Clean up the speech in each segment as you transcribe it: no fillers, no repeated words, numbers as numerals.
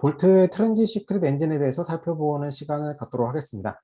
볼트의 트랜짓 시크릿 엔진에 대해서 살펴보는 시간을 갖도록 하겠습니다.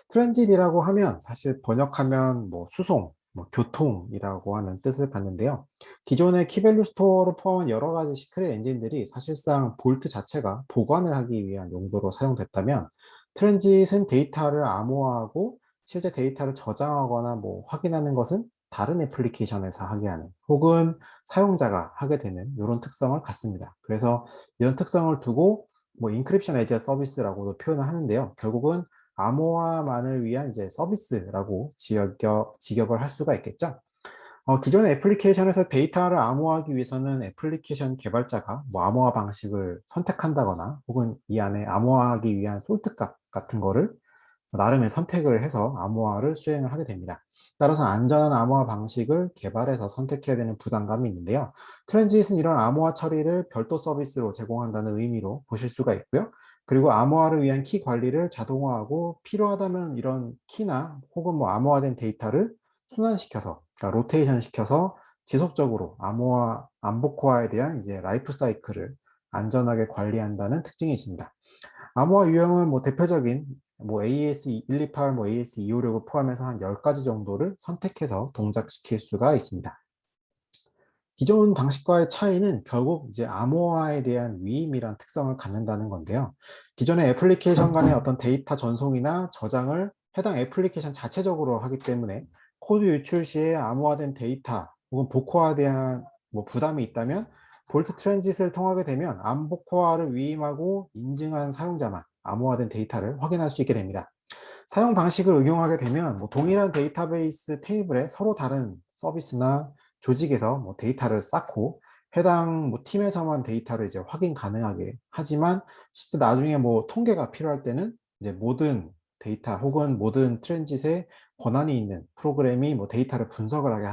트랜짓이라고 하면 사실 번역하면 뭐 수송, 뭐 교통이라고 하는 뜻을 갖는데요. 기존의 키밸류 스토어를 포함한 여러 가지 시크릿 엔진들이 사실상 볼트 자체가 보관을 하기 위한 용도로 사용됐다면, 트랜짓은 데이터를 암호화하고 실제 데이터를 저장하거나 뭐 확인하는 것은 다른 애플리케이션에서 하게 하는, 혹은 사용자가 하게 되는 이런 특성을 갖습니다. 그래서 이런 특성을 두고 뭐 인크립션 에즈 서비스라고도 표현을 하는데요. 결국은 암호화만을 위한 이제 서비스라고 직역을 할 수가 있겠죠. 기존의 애플리케이션에서 데이터를 암호화하기 위해서는 애플리케이션 개발자가 뭐 암호화 방식을 선택한다거나, 혹은 이 안에 암호화하기 위한 솔트 값 같은 거를 나름의 선택을 해서 암호화를 수행을 하게 됩니다. 따라서 안전한 암호화 방식을 개발해서 선택해야 되는 부담감이 있는데요. 트랜짓은 이런 암호화 처리를 별도 서비스로 제공한다는 의미로 보실 수가 있고요. 그리고 암호화를 위한 키 관리를 자동화하고, 필요하다면 이런 키나 혹은 뭐 암호화된 데이터를 순환시켜서, 그러니까 로테이션 시켜서 지속적으로 암호화, 암복화에 대한 이제 라이프 사이클을 안전하게 관리한다는 특징이 있습니다. 암호화 유형은 뭐 대표적인 뭐 AES-128, 뭐 AES-256을 포함해서 한 10가지 정도를 선택해서 동작시킬 수가 있습니다. 기존 방식과의 차이는 결국 이제 암호화에 대한 위임이란 특성을 갖는다는 건데요. 기존의 애플리케이션 간의 어떤 데이터 전송이나 저장을 해당 애플리케이션 자체적으로 하기 때문에, 코드 유출 시에 암호화된 데이터 혹은 복호화에 대한 뭐 부담이 있다면, 볼트 트랜짓을 통하게 되면 암복호화를 위임하고 인증한 사용자만 암호화된 데이터를 확인할 수 있게 됩니다. 사용 방식을 응용하게 되면 뭐 동일한 데이터베이스 테이블에 서로 다른 서비스나 조직에서 뭐 데이터를 쌓고, 해당 뭐 팀에서만 데이터를 이제 확인 가능하게 하지만, 실제 나중에 뭐 통계가 필요할 때는 이제 모든 데이터 혹은 모든 트랜짓에 권한이 있는 프로그램이 뭐 데이터를 분석을 하게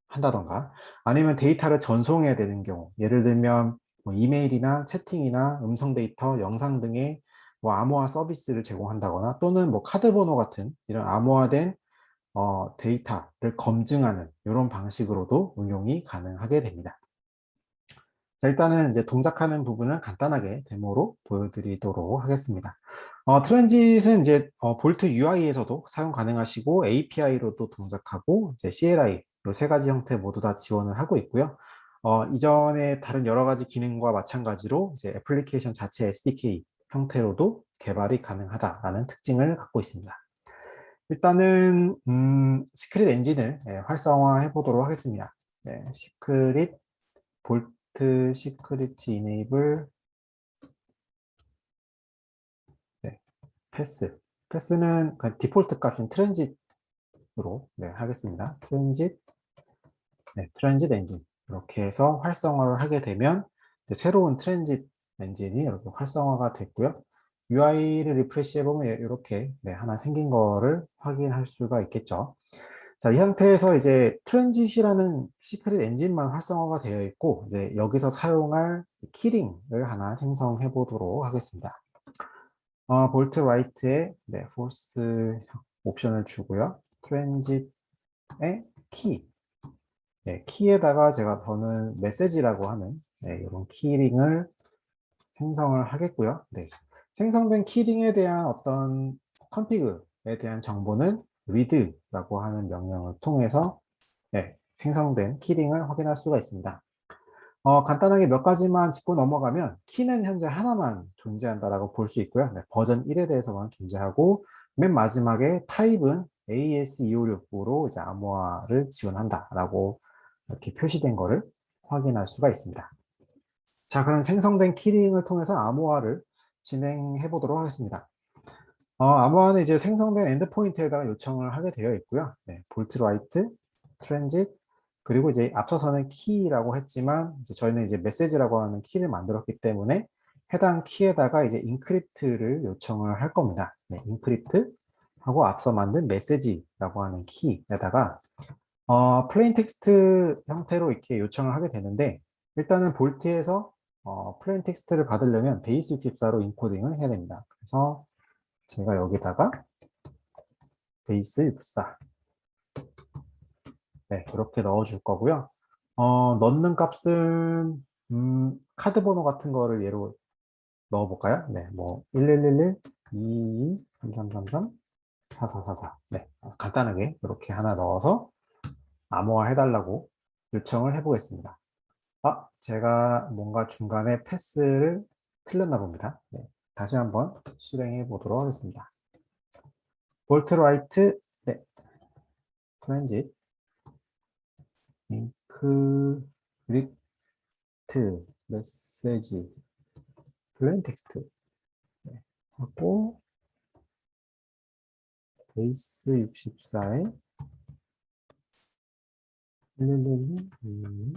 한다던가, 아니면 데이터를 전송해야 되는 경우, 예를 들면 뭐 이메일이나 채팅이나 음성 데이터, 영상 등의 뭐 암호화 서비스를 제공한다거나, 또는 뭐 카드 번호 같은 이런 암호화된 데이터를 검증하는 이런 방식으로도 응용이 가능하게 됩니다. 자, 일단은 이제 동작하는 부분을 간단하게 데모로 보여드리도록 하겠습니다. 트랜짓은 이제 볼트 UI에서도 사용 가능하시고, API로도 동작하고, 이제 CLI 이 세 가지 형태 모두 다 지원을 하고 있고요. 이전에 다른 여러 가지 기능과 마찬가지로 이제 애플리케이션 자체 SDK 형태로도 개발이 가능하다라는 특징을 갖고 있습니다. 일단은 시크릿 엔진을 활성화해 보도록 하겠습니다. 네, 시크릿 볼트 시크릿 이네이블, 네, 패스는 그 디폴트 값인 트랜짓으로 하겠습니다. 트랜짓 엔진 이렇게 해서 활성화를 하게 되면 새로운 트랜짓 엔진이 이렇게 활성화가 됐고요. UI를 리프레시 해보면 이렇게 하나 생긴 거를 확인할 수가 있겠죠. 자, 이 상태에서 이제 트랜짓이라는 시크릿 엔진만 활성화가 되어 있고, 이제 여기서 사용할 키링을 하나 생성해 보도록 하겠습니다. 볼트 라이트에 포스 옵션을 주고요. 트랜짓의 키, 키에다가 저는 메시지라고 하는 이런 키링을 생성을 하겠고요. 생성된 키링에 대한 어떤 컨피그에 대한 정보는 read라고 하는 명령을 통해서 생성된 키링을 확인할 수가 있습니다. 간단하게 몇 가지만 짚고 넘어가면, 키는 현재 하나만 존재한다라고 볼 수 있고요. 버전 1에 대해서만 존재하고, 맨 마지막에 타입은 AES-256으로 이제 암호화를 지원한다라고 이렇게 표시된 거를 확인할 수가 있습니다. 자, 그럼 생성된 키링을 통해서 암호화를 진행해 보도록 하겠습니다. 암호화는 이제 생성된 엔드포인트에다가 요청을 하게 되어 있고요. 볼트 라이트, 트랜짓, 그리고 이제 앞서서는 키라고 했지만, 저희는 이제 메시지라고 하는 키를 만들었기 때문에 해당 키에다가 이제 인크립트를 요청을 할 겁니다. 인크립트 하고 앞서 만든 메시지라고 하는 키에다가 플레인 텍스트 형태로 이렇게 요청을 하게 되는데, 일단은 볼트에서 플레인 텍스트를 받으려면 베이스 64로 인코딩을 해야 됩니다. 그래서 제가 여기다가 베이스 64 이렇게 넣어줄 거고요. 넣는 값은 카드 번호 같은 거를 예로 넣어볼까요? 네, 뭐 1111, 22, 3333, 4444. 네, 간단하게 이렇게 하나 넣어서 암호화 해달라고 요청을 해보겠습니다. 제가 뭔가 중간에 패스를 틀렸나 봅니다. 네, 다시 한번 실행해 보도록 하겠습니다. 볼트 라이트, 네, 트랜짓, 인크리트, 메시지, 플레인 텍스트, 네, 하고 베이스 64에 1111,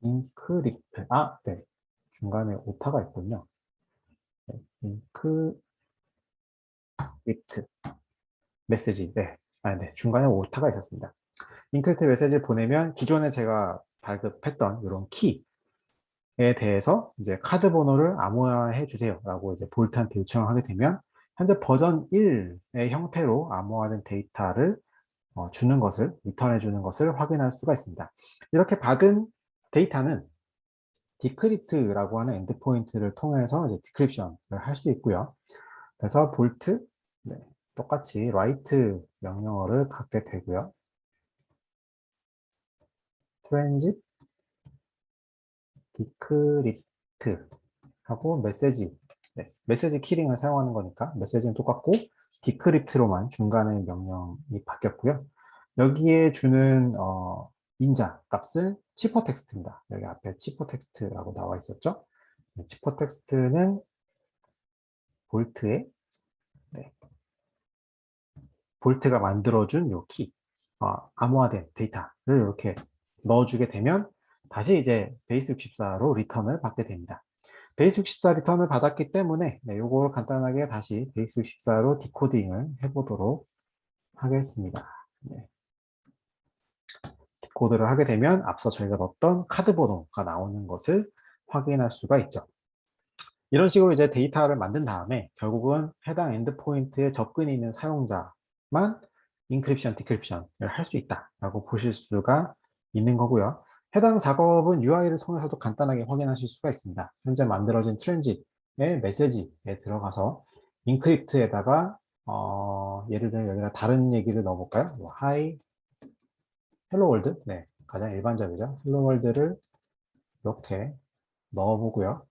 인크립트. 네. 중간에 오타가 있군요. 네. 인크립트. 메시지. 네. 네. 중간에 오타가 있었습니다. 인크립트 메시지를 보내면 기존에 제가 발급했던 이런 키에 대해서 이제 카드 번호를 암호화해 주세요. 라고 이제 볼트한테 요청을 하게 되면 현재 버전 1의 형태로 암호화된 데이터를 주는 것을, 리턴해 주는 것을 확인할 수가 있습니다. 이렇게 받은 데이터는 디크립트라고 하는 엔드포인트를 통해서 이제 디크립션을 할 수 있고요. 그래서 볼트, 네, 똑같이 write 명령어를 갖게 되고요. 트랜짓, 디크립트 하고 메시지, 네, 메시지 키링을 사용하는 거니까 메시지는 똑같고 디크립트로만 중간에 명령이 바뀌었고요. 여기에 주는 인자 값은 치퍼 텍스트입니다. 여기 앞에 치퍼 텍스트라고 나와 있었죠. 네, 치퍼 텍스트는 볼트에, 네, 볼트가 만들어준 요 키, 암호화된 데이터를 이렇게 넣어주게 되면 다시 이제 베이스 64로 리턴을 받게 됩니다. 베이스 64 리턴을 받았기 때문에 요걸 간단하게 다시 베이스 64로 디코딩을 해보도록 하겠습니다. 네. 디코드를 하게 되면 앞서 저희가 넣었던 카드 번호가 나오는 것을 확인할 수가 있죠. 이런 식으로 이제 데이터를 만든 다음에 결국은 해당 엔드포인트에 접근이 있는 사용자만 인크립션, 디크립션을 할 수 있다라고 보실 수가 있는 거고요. 해당 작업은 UI를 통해서도 간단하게 확인하실 수가 있습니다. 현재 만들어진 트랜짓의 메시지에 들어가서 인크립트에다가 예를 들면 여기다 다른 얘기를 넣어볼까요? 뭐, Hi, Hello World. 네, 가장 일반적이죠. Hello World를 이렇게 넣어보고요.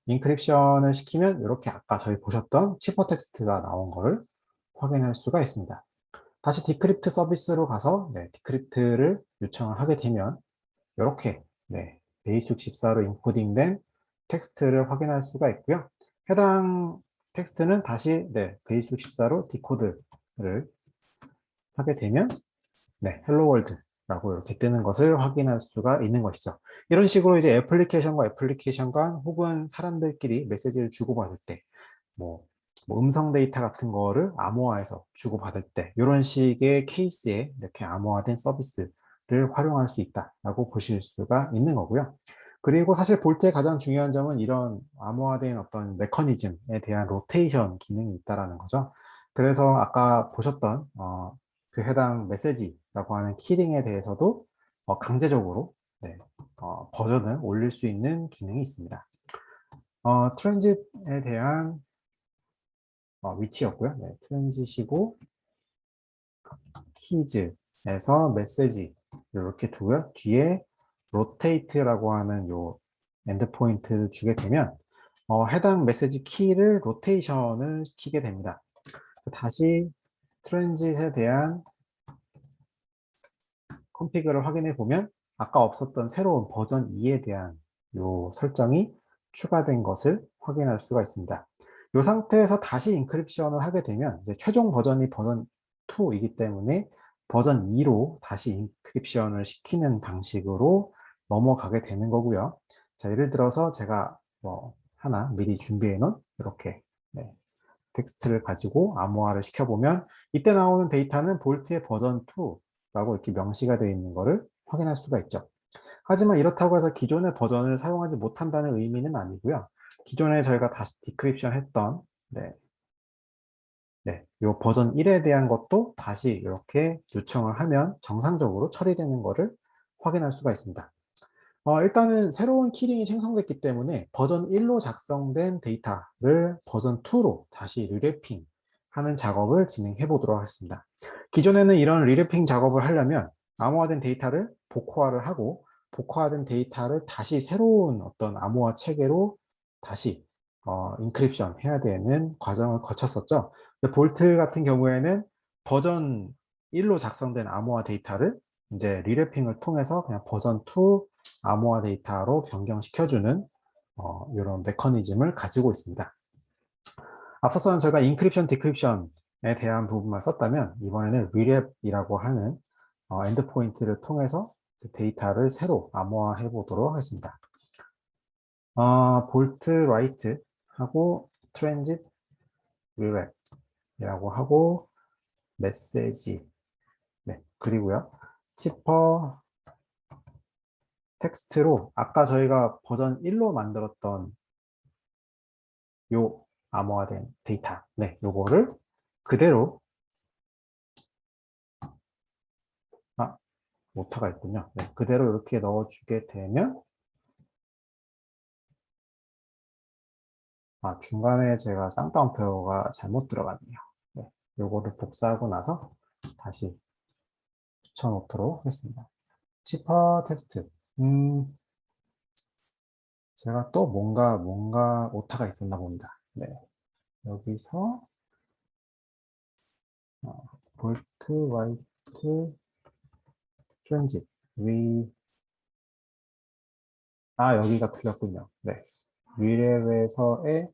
인크립션을 시키면 이렇게 아까 저희 보셨던 치퍼 텍스트가 나온 거를 확인할 수가 있습니다. 다시 디크립트 서비스로 가서 디크립트를 요청을 하게 되면 이렇게 베이스 64로 인코딩된 tek스트를 확인할 수가 있고요. 해당 텍스트는 다시 베이스 64로 디코드를 하게 되면 헬로 월드라고 이렇게 뜨는 것을 확인할 수가 있는 것이죠. 이런 식으로 이제 애플리케이션과 애플리케이션 간 혹은 사람들끼리 메시지를 주고받을 때, 뭐 음성 데이터 같은 거를 암호화해서 주고받을 때, 이런 식의 케이스에 이렇게 암호화된 서비스를 활용할 수 있다라고 보실 수가 있는 거고요. 그리고 사실 볼트의 가장 중요한 점은 이런 암호화된 어떤 메커니즘에 대한 로테이션 기능이 있다라는 거죠. 그래서 아까 보셨던 그 해당 메시지라고 하는 키링에 대해서도 강제적으로 버전을 올릴 수 있는 기능이 있습니다. 트랜짓에 대한 위치였고요. 트랜짓이고 키즈에서 메시지 이렇게 두고요. 뒤에 로테이트라고 하는 요 엔드포인트를 주게 되면 해당 메시지 키를 로테이션을 시키게 됩니다. 다시 트랜짓에 대한 컨피그를 확인해 보면 아까 없었던 새로운 버전 2에 대한 요 설정이 추가된 것을 확인할 수가 있습니다. 이 상태에서 다시 인크립션을 하게 되면 이제 최종 버전이 버전 2이기 때문에 버전 2로 다시 인크립션을 시키는 방식으로 넘어가게 되는 거고요. 자, 예를 들어서 제가 뭐 하나 미리 준비해 놓은 이렇게 텍스트를 가지고 암호화를 시켜보면 이때 나오는 데이터는 볼트의 버전 2라고 이렇게 명시가 되어 있는 것을 확인할 수가 있죠. 하지만 이렇다고 해서 기존의 버전을 사용하지 못한다는 의미는 아니고요. 기존에 저희가 다시 디크립션 했던 요 버전 1에 대한 것도 다시 이렇게 요청을 하면 정상적으로 처리되는 것을 확인할 수가 있습니다. 일단은 새로운 키링이 생성됐기 때문에 버전 1로 작성된 데이터를 버전 2로 다시 리래핑 하는 작업을 진행해 보도록 하겠습니다. 기존에는 이런 리래핑 작업을 하려면 암호화된 데이터를 복호화를 하고 복호화된 데이터를 다시 새로운 어떤 암호화 체계로 다시 인크립션 해야 되는 과정을 거쳤었죠. 근데 볼트 같은 경우에는 버전 1로 작성된 암호화 데이터를 이제 리래핑을 통해서 그냥 버전 2 암호화 데이터로 변경시켜주는 이런 메커니즘을 가지고 있습니다. 앞서서는 제가 인크립션, 디크립션에 대한 부분만 썼다면 이번에는 리랩이라고 하는 엔드포인트를 통해서 데이터를 새로 암호화해 보도록 하겠습니다. 볼트 라이트 하고 트랜짓 리랩이라고 하고 메시지 그리고요 치퍼 텍스트로 아까 저희가 버전 1로 만들었던 요 암호화된 데이터 요거를 그대로 오타가 있군요. 그대로 이렇게 넣어주게 되면 중간에 제가 쌍따옴표가 잘못 들어갔네요. 요거를 복사하고 나서 다시 붙여놓도록 하겠습니다. 치퍼 텍스트 제가 또 뭔가 오타가 있었나 봅니다. 여기서 볼트 와이트 트랜짓 여기가 틀렸군요. 위랩에서의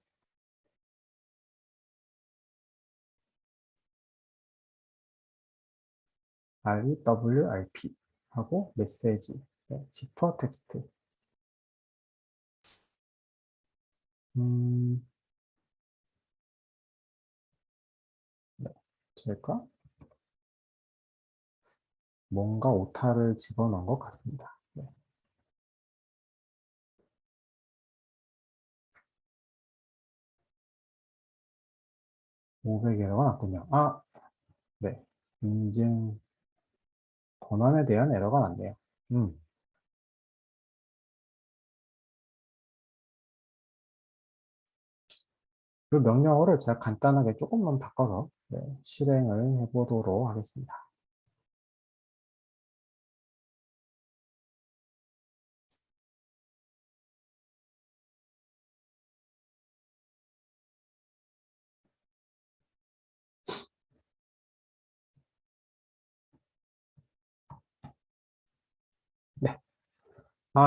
REWRP 하고 메시지 지퍼 텍스트 제가 뭔가 오타를 집어넣은 것 같습니다. 500에러가 났군요. 인증 번안에 대한 에러가 났네요. 그 명령어를 제가 간단하게 조금만 바꿔서 실행을 해보도록 하겠습니다.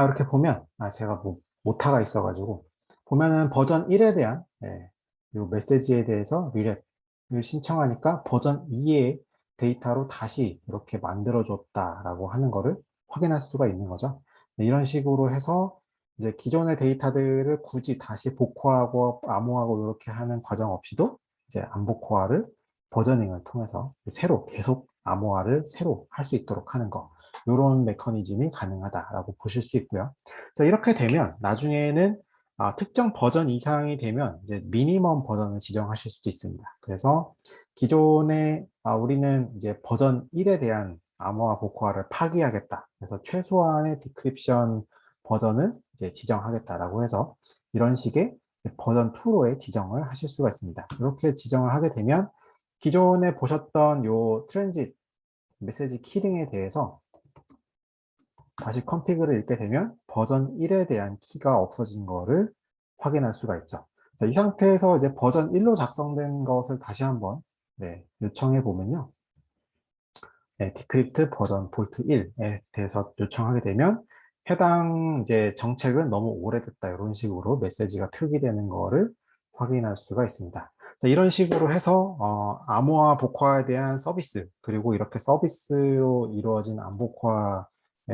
이렇게 보면 제가 뭐 오타가 있어가지고 보면은 버전 1에 대한 요 메시지에 대해서 리랩을 신청하니까 버전 2의 데이터로 다시 이렇게 만들어줬다라고 하는 거를 확인할 수가 있는 거죠. 이런 식으로 해서 이제 기존의 데이터들을 굳이 다시 복호하고 암호하고 이렇게 하는 과정 없이도 이제 암복호화를 버저닝을 통해서 새로 계속 암호화를 새로 할 수 있도록 하는 거. 이런 메커니즘이 가능하다라고 보실 수 있고요. 자, 이렇게 되면 나중에는 특정 버전 이상이 되면 이제 미니멈 버전을 지정하실 수도 있습니다. 그래서 기존에 우리는 이제 버전 1에 대한 암호화 복호화를 파기하겠다. 그래서 최소한의 디크립션 버전을 이제 지정하겠다라고 해서 이런 식의 버전 2로의 지정을 하실 수가 있습니다. 이렇게 지정을 하게 되면 기존에 보셨던 요 트랜짓 메시지 키링에 대해서 다시 컨피그를 읽게 되면 버전 1에 대한 키가 없어진 거를 확인할 수가 있죠. 자, 이 상태에서 이제 버전 1로 작성된 것을 다시 한번 요청해 보면요. 디크립트 버전 볼트 1에 대해서 요청하게 되면 해당 이제 정책은 너무 오래됐다 이런 식으로 메시지가 표기되는 거를 확인할 수가 있습니다. 자, 이런 식으로 해서 암호화 복화에 대한 서비스 그리고 이렇게 서비스로 이루어진 암복화에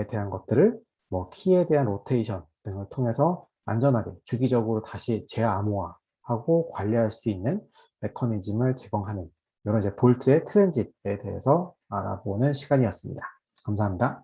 대한 것들을 뭐 키에 대한 로테이션 등을 통해서 안전하게 주기적으로 다시 재암호화하고 관리할 수 있는 메커니즘을 제공하는 이런 이제 볼트의 트랜짓에 대해서 알아보는 시간이었습니다. 감사합니다.